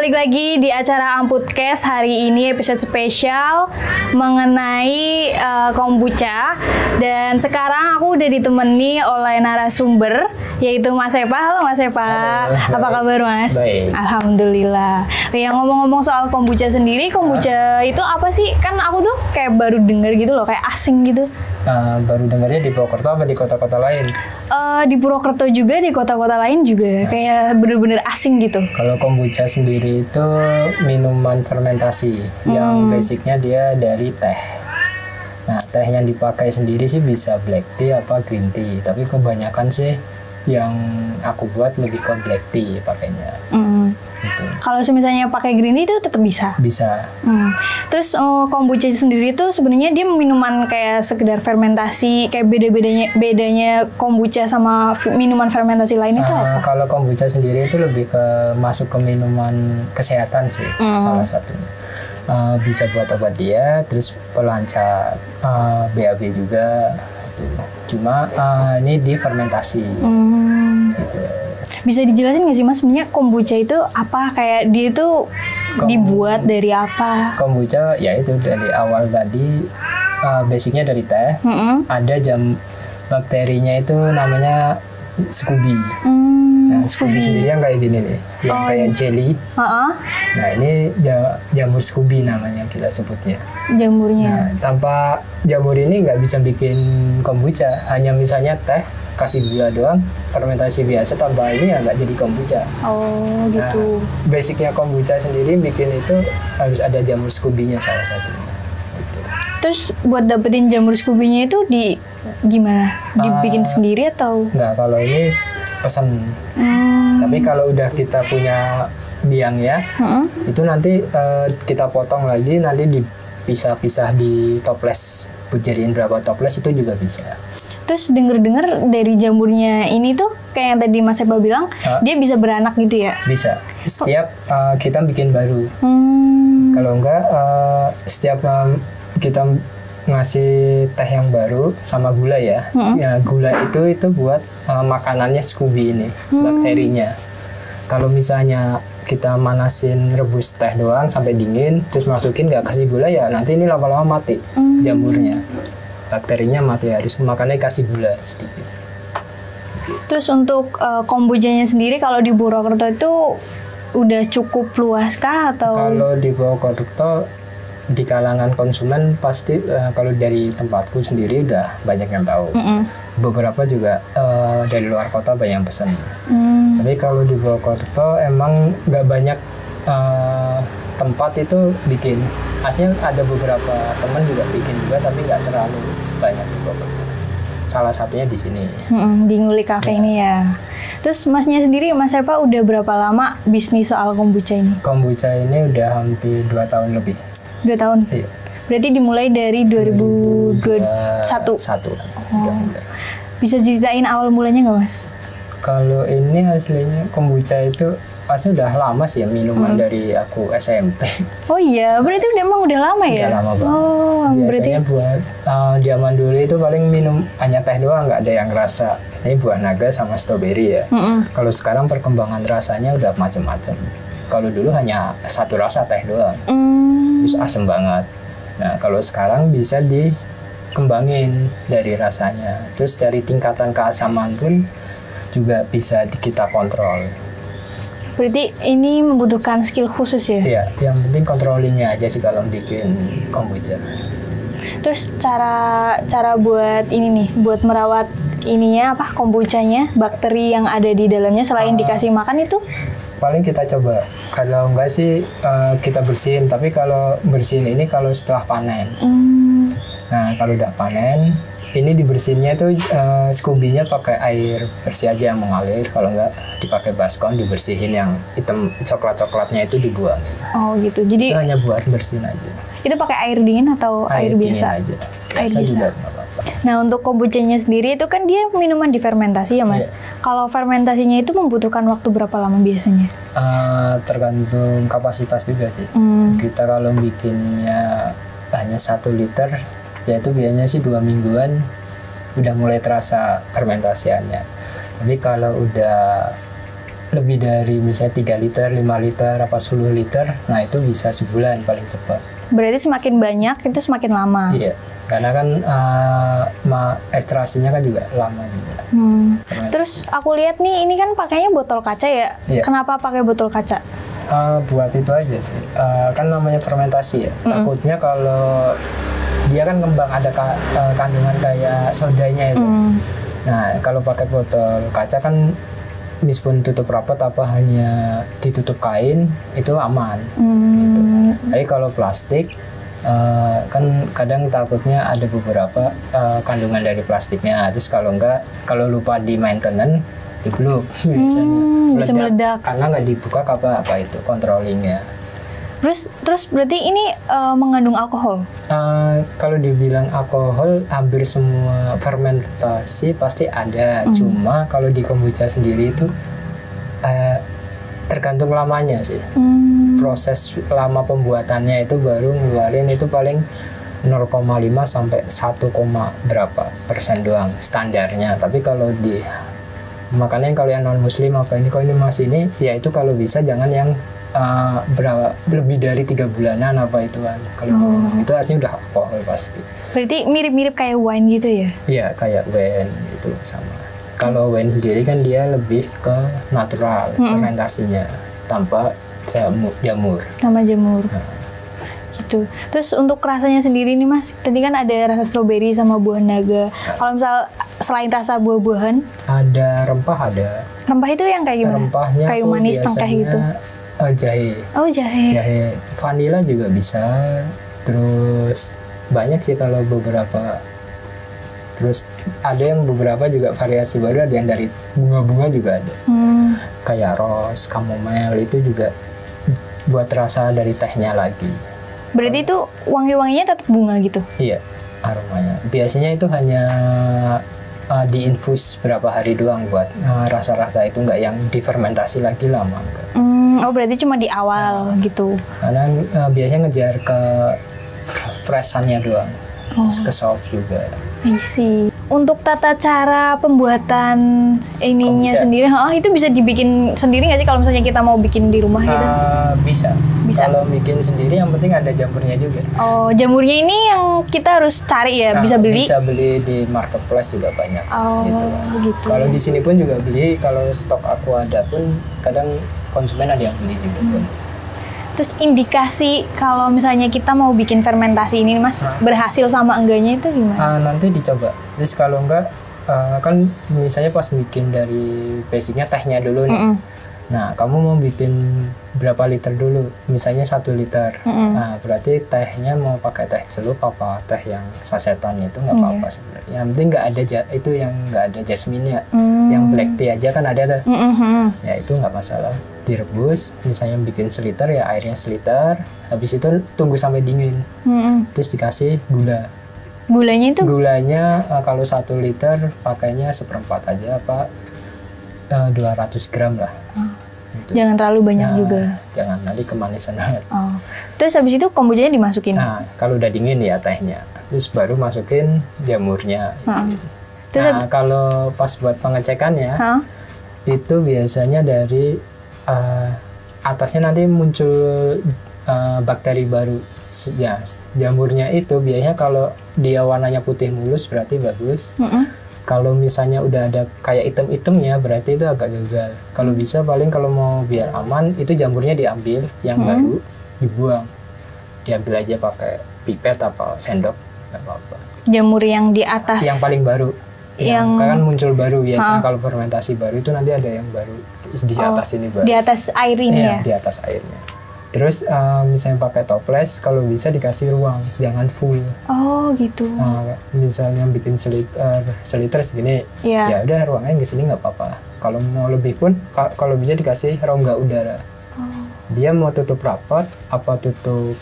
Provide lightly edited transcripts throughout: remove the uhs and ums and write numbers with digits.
balik lagi di acara Amputcast. Hari ini episode spesial mengenai kombucha. Dan sekarang aku udah ditemani oleh narasumber, yaitu Mas Epa. Halo Mas Epa. Halo. Apa kabar Mas? Baik. Alhamdulillah. Yang ngomong-ngomong soal kombucha sendiri, kombucha itu apa sih? Kan aku tuh kayak baru denger gitu loh, kayak asing gitu. Baru dengarnya di Purwokerto apa di kota-kota lain? Di Purwokerto juga, di kota-kota lain juga. Kayak bener-bener asing gitu. Kalau kombucha sendiri itu minuman fermentasi yang basicnya dia dari teh. Nah, teh yang dipakai sendiri sih bisa black tea apa green tea, tapi kebanyakan sih yang aku buat lebih ke black tea pakainya. Gitu. Kalau misalnya pakai green tea itu tetap bisa. Bisa. Terus kombucha sendiri itu sebenarnya dia minuman kayak sekedar fermentasi, kayak bedanya kombucha sama minuman fermentasi lain itu apa? Kalau kombucha sendiri itu lebih ke masuk ke minuman kesehatan sih, salah satunya. Bisa buat obat diet, terus pelancar BAB juga. Gitu. Cuma ini difermentasi. Gitu. Bisa dijelasin nggak sih Mas, sebenarnya kombucha itu apa? Kayak dia itu dibuat dari apa? Kombucha ya itu dari awal tadi basicnya dari teh. Ada bakterinya itu namanya Scooby. Nah, Scooby sendiri yang kayak gini nih, yang kayak jelly. Nah, ini jamur Scooby namanya kita sebutnya. Jamurnya. Nah, tanpa jamur ini nggak bisa bikin kombucha. Hanya misalnya teh, kasih gula doang, fermentasi biasa tanpa ini ya nggak jadi kombucha. Oh, gitu. Nah, basicnya kombucha sendiri bikin itu harus ada jamur Scooby-nya salah satunya. Gitu. Terus buat dapetin jamur Scooby-nya itu gimana? Dibikin sendiri atau? Nggak, kalau ini pesan. Tapi kalau udah kita punya biangnya, itu nanti kita potong lagi, nanti dipisah-pisah di toples, jadiin berapa toples itu juga bisa. Terus denger-dengar dari jamurnya ini tuh kayak yang tadi Mas Epa bilang, dia bisa beranak gitu ya? Bisa. Setiap kita bikin baru. Kalau enggak, setiap kita ngasih teh yang baru sama gula ya. Ya gula itu buat makanannya Scooby ini, bakterinya. Kalau misalnya kita manasin rebus teh doang sampai dingin, terus masukin nggak kasih gula ya nanti ini lama-lama mati jamurnya. Bakterinya mati, harus makannya kasih gula sedikit. Terus untuk kombuchanya sendiri kalau di Purwokerto itu udah cukup luas kah atau? Kalau di Purwokerto di kalangan konsumen pasti kalau dari tempatku sendiri udah banyak yang tahu. Beberapa juga dari luar kota banyak yang pesan. Tapi kalau di Purwokerto emang nggak banyak tempat itu bikin. Aslinya ada beberapa teman juga bikin juga, tapi nggak terlalu banyak di Purwokerto. Salah satunya di sini. Di Nguli Cafe ini ya. Terus Masnya sendiri, Mas Epa udah berapa lama bisnis soal kombucha ini? Kombucha ini udah hampir 2 tahun lebih. 2 tahun? Iya. Berarti dimulai dari 2021? Bisa ceritain awal mulanya nggak Mas? Kalau ini aslinya kombucha itu pasti udah lama sih ya, minuman dari aku SMP. Oh iya, berarti memang udah lama ya? Udah lama banget. Oh, biasanya buat zaman dulu itu paling minum hanya teh doang, nggak ada yang rasa. Ini buah naga sama stroberi ya. Kalau sekarang perkembangan rasanya udah macem-macem. Kalau dulu hanya satu rasa teh doang, terus asem banget. Nah kalau sekarang bisa dikembangin dari rasanya, terus dari tingkatan keasaman pun juga bisa kita kontrol. Berarti ini membutuhkan skill khusus ya? Iya, yang penting controllingnya aja sih kalau bikin kombucha. Terus cara buat ini nih, buat merawat ininya apa kombuchanya, bakteri yang ada di dalamnya selain dikasih makan itu? Paling kita coba, kalau enggak sih kita bersihin, tapi kalau bersihin ini kalau setelah panen. Nah kalau udah panen, ini dibersihinnya tuh Scooby-nya pakai air bersih aja yang mengalir. Kalau enggak dipakai baskom, dibersihin yang hitam coklat-coklatnya itu dibuang. Oh gitu. Jadi itu hanya buat bersihin aja. Itu pakai air dingin atau air biasa? Aja. Air biasa biasa. juga nggak apa-apa. Nah untuk kombuchanya sendiri itu kan dia minuman difermentasi ya Mas. Kalau fermentasinya itu membutuhkan waktu berapa lama biasanya? Tergantung kapasitas juga sih. Kita kalau bikinnya hanya 1 liter, ya itu biasanya sih 2 mingguan udah mulai terasa fermentasiannya. Tapi kalau udah lebih dari misalnya 3 liter, 5 liter, apa 10 liter, nah itu bisa sebulan paling cepat. Berarti semakin banyak itu semakin lama. Iya, karena kan ekstraksinya kan juga lama juga. Terus aku lihat nih, ini kan pakainya botol kaca ya. Iya. Kenapa pakai botol kaca? Buat itu aja sih. Kan namanya fermentasi ya. Takutnya kalau dia kan kembang ada kandungan kayak sodanya itu. Nah, kalau pakai botol kaca kan meskipun tutup rapat apa hanya ditutup kain itu aman. Gitu. Tapi kalau plastik kan kadang takutnya ada beberapa kandungan dari plastiknya. Terus kalau lupa di maintenance diblok biasanya meledak karena nggak dibuka apa itu controllingnya. Terus berarti ini mengandung alkohol? Kalau dibilang alkohol, hampir semua fermentasi pasti ada. Cuma kalau di kombucha sendiri itu tergantung lamanya sih. Proses lama pembuatannya itu baru ngeluarin itu paling 0,5 sampai 1, berapa persen doang standarnya. Tapi kalau makanya kalau yang non muslim apa ini kalau ini masih ini ya itu kalau bisa jangan yang lebih dari 3 bulanan apa itu kan. Kalau itu artinya udah alkohol pasti. Berarti mirip-mirip kayak wine gitu ya? Iya, kayak wine itu sama. Kalau wine sendiri kan dia lebih ke natural fermentasinya tanpa jamur. Sama jamur. Gitu. Terus untuk rasanya sendiri nih Mas, tadi kan ada rasa stroberi sama buah naga. Kalau misal selain rasa buah-buahan, ada rempah ada. Rempah itu yang kayak gimana? Rempahnya kayu manis tengkeh gitu. Jahe. Oh, jahe. Jahe. Vanila juga bisa. Terus banyak sih kalau beberapa. Terus ada yang beberapa juga variasi baru, ada yang dari bunga-bunga juga ada. Kayak rose, chamomile itu juga buat rasa dari tehnya lagi. Berarti itu wangi-wanginya tetap bunga gitu? Iya, aromanya. Biasanya itu hanya diinfus berapa hari doang buat rasa-rasa itu, nggak yang difermentasi lagi lama. Oh, berarti cuma di awal gitu? Karena biasanya ngejar ke freshannya doang, terus ke soft juga. I see. Untuk tata cara pembuatan ininya sendiri, itu bisa dibikin sendiri nggak sih kalau misalnya kita mau bikin di rumah gitu? Bisa. Kalau bikin sendiri yang penting ada jamurnya juga. Oh, jamurnya ini yang kita harus cari ya, bisa beli? Bisa beli di marketplace juga banyak. Oh, gitu. Kalau di sini pun juga beli, kalau stok aku ada pun kadang konsumen ada yang beli juga. Terus indikasi kalau misalnya kita mau bikin fermentasi ini Mas, berhasil sama enggaknya itu gimana? Nanti dicoba. Terus kalau enggak, kan misalnya pas bikin dari basicnya tehnya dulu nih. Nah, kamu mau bikin berapa liter dulu? Misalnya 1 liter. Nah, berarti tehnya mau pakai teh celup apa teh yang sasetan itu nggak apa-apa sebenarnya. Yang penting nggak ada itu yang nggak ada jasmine-nya. Yang black tea aja kan ada tuh. Ya itu nggak masalah. Direbus, misalnya bikin seliter ya airnya seliter. Habis itu tunggu sampai dingin. Terus dikasih gula. Gulanya itu? Gulanya kalau 1 liter pakainya 1/4 aja apa 200 gram lah. Gitu. Jangan terlalu banyak juga. Jangan, nanti kemanisan banget. Terus habis itu kombuchanya dimasukin? Nah, kalau udah dingin ya tehnya. Terus baru masukin jamurnya. Terus kalau pas buat pengecekannya, itu biasanya dari atasnya nanti muncul bakteri baru. Ya, jamurnya itu biasanya kalau dia warnanya putih mulus berarti bagus. Kalau misalnya udah ada kayak item-itemnya berarti itu agak gagal. Kalau bisa paling kalau mau biar aman itu jamurnya diambil, yang baru dibuang. Diambil aja pakai pipet apa sendok, nggak apa-apa. Jamur yang di atas? Yang paling baru. Yang kan muncul baru biasanya kalau fermentasi baru itu nanti ada yang baru di atas ini baru. Di atas air ini ya? Di atas airnya. Terus misalnya pakai toples, kalau bisa dikasih ruang, jangan full. Oh gitu. Misalnya bikin seliter segini, ya udah ruangnya di sini nggak apa-apa. Kalau mau lebih pun, kalau bisa dikasih rongga udara. Dia mau tutup rapat, apa tutup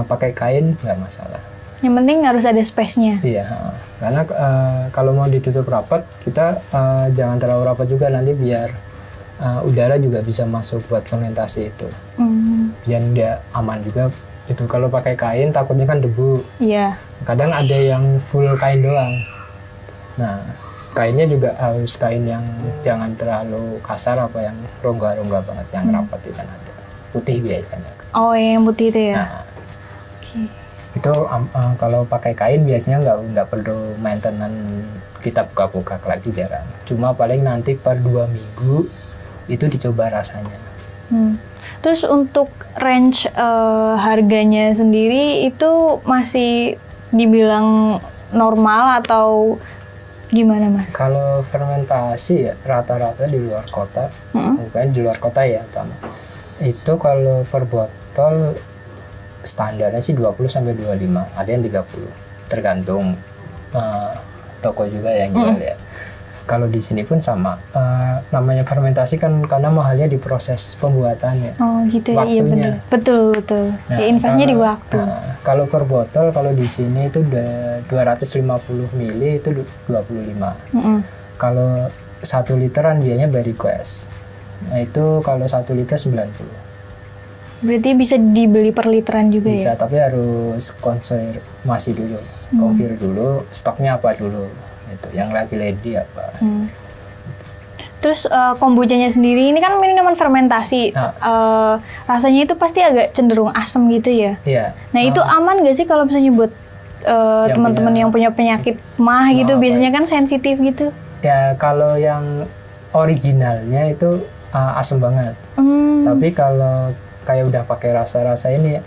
pakai kain nggak masalah. Yang penting harus ada space-nya. Iya, karena kalau mau ditutup rapat, kita jangan terlalu rapat juga nanti biar udara juga bisa masuk buat fermentasi itu. Biar dia aman juga. Itu kalau pakai kain takutnya kan debu. Iya. Kadang ada yang full kain doang. Nah, kainnya juga harus kain yang jangan terlalu kasar apa yang rongga-rongga banget, yang rapat itu kan ada. Putih biasanya. Oh, yang putih itu ya. Nah, itu kalau pakai kain biasanya nggak perlu maintenance, kita buka-buka lagi jarang. Cuma paling nanti per 2 minggu itu dicoba rasanya. Terus untuk range harganya sendiri itu masih dibilang normal atau gimana Mas? Kalau fermentasi ya rata-rata di luar kota, bukan di luar kota ya utama. Itu kalau per botol standarnya sih 20 sampai 25, ada yang 30. Tergantung toko juga yang jual ya. Kalau di sini pun sama. Namanya fermentasi kan karena mahalnya di proses pembuatannya. Oh gitu ya, iya benar. Betul. Nah, ya, investnya di waktu. Kalau per botol, kalau di sini itu udah 250 ml itu 25. Kalau 1 literan biasanya by request. Nah itu kalau 1 liter 90. Berarti bisa dibeli per literan juga bisa, ya? Bisa, tapi harus konfirmasi dulu. Konfir dulu, stoknya apa dulu. Itu yang lagi ready apa. Terus kombuchanya sendiri ini kan minuman fermentasi. Rasanya itu pasti agak cenderung asam gitu ya? Iya. Nah itu aman gak sih kalau misalnya buat teman-teman yang punya penyakit mah gitu? Biasanya kan sensitif gitu. Ya kalau yang originalnya itu asam banget. Tapi kalau kayak udah pakai rasa-rasa ini,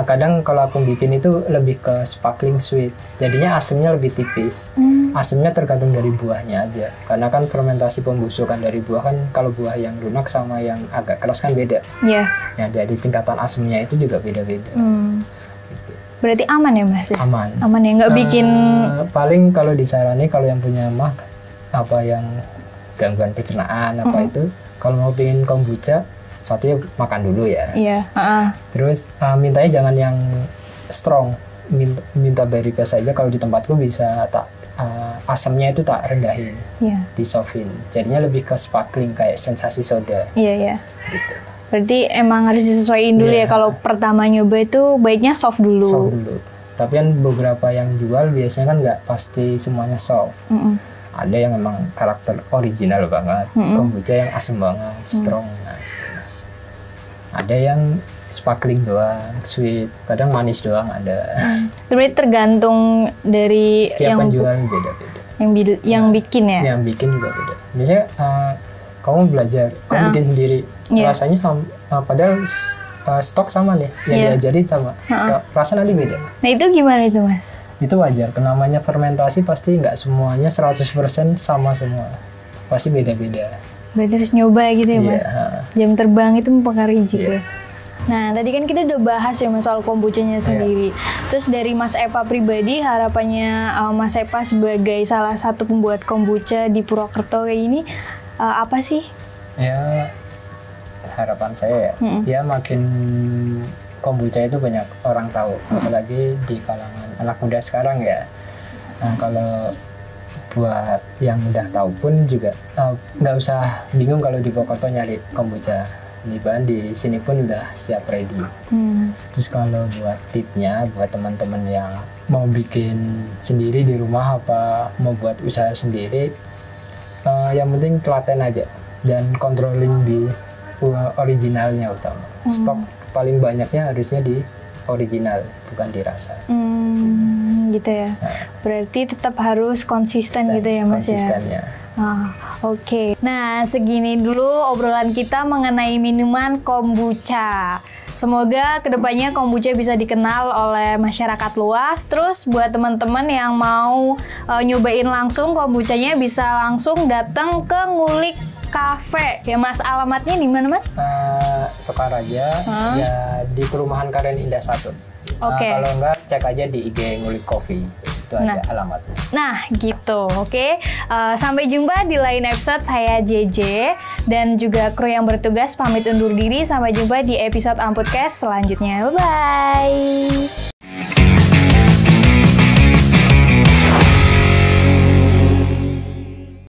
kadang kalau aku bikin itu lebih ke sparkling sweet, jadinya asamnya lebih tipis. Asamnya tergantung dari buahnya aja, karena kan fermentasi pembusukan dari buah kan, kalau buah yang lunak sama yang agak keras kan beda. Iya. Ya dari tingkatan asamnya itu juga beda-beda. Gitu. Berarti aman ya Mas? Aman ya, nggak bikin. Paling kalau disarani kalau yang punya mah apa yang gangguan pencernaan apa itu, kalau mau bikin kombucha, satu ya makan dulu ya. Iya. Terus mintanya jangan yang strong, minta by request saja. Kalau di tempatku bisa asamnya itu tak rendahin, di softin. Jadinya lebih ke sparkling kayak sensasi soda. Iya. Gitu. Berarti emang harus disesuaikan dulu ya. Kalau pertama nyoba itu baiknya soft dulu. Soft dulu. Tapi kan beberapa yang jual biasanya kan nggak pasti semuanya soft. Ada yang memang karakter original banget, kombucha yang asam banget, strong. Ada yang sparkling doang, sweet, kadang manis doang ada. Berarti tergantung dari setiap penjual beda-beda. Yang bikin ya? Yang bikin juga beda. Misalnya kamu belajar, kamu bikin sendiri, rasanya padahal stok sama nih, yang diajarin sama, rasa nanti beda. Nah itu gimana itu Mas? Itu wajar, namanya fermentasi pasti nggak semuanya 100% sama semua, pasti beda-beda. Berarti harus nyoba gitu ya Mas? Jam terbang itu mempengaruhi juga. Nah tadi kan kita udah bahas ya Mas soal kombuchanya sendiri. Terus dari Mas Epa pribadi, harapannya Mas Epa sebagai salah satu pembuat kombucha di Purwokerto kayak ini apa sih? Ya harapan saya ya makin kombucha itu banyak orang tahu, apalagi di kalangan anak muda sekarang ya. Nah kalau buat yang udah tahu pun juga nggak usah bingung kalau di Purwokerto nyari kombucha. Di sini pun udah siap ready. Terus kalau buat tipnya buat teman-teman yang mau bikin sendiri di rumah apa mau buat usaha sendiri, yang penting telaten aja dan controlling di originalnya utama. Stok paling banyaknya harusnya di original, bukan dirasa. Gitu ya. Berarti tetap harus konsisten gitu ya Mas ya. Konsistennya. Oke. Nah, segini dulu obrolan kita mengenai minuman kombucha. Semoga kedepannya kombucha bisa dikenal oleh masyarakat luas. Terus buat teman-teman yang mau nyobain langsung kombuchanya bisa langsung datang ke Ngulik Cafe. Ya Mas, alamatnya di mana Mas? Sokaraja, ya di Perumahan Karen Indah 1. Kalau enggak cek aja di IG Ngulik Coffee. Itu ada alamatnya. Nah, gitu. Oke. Sampai jumpa di lain episode. Saya JJ dan juga kru yang bertugas pamit undur diri. Sampai jumpa di episode Amputcast selanjutnya. Bye-bye.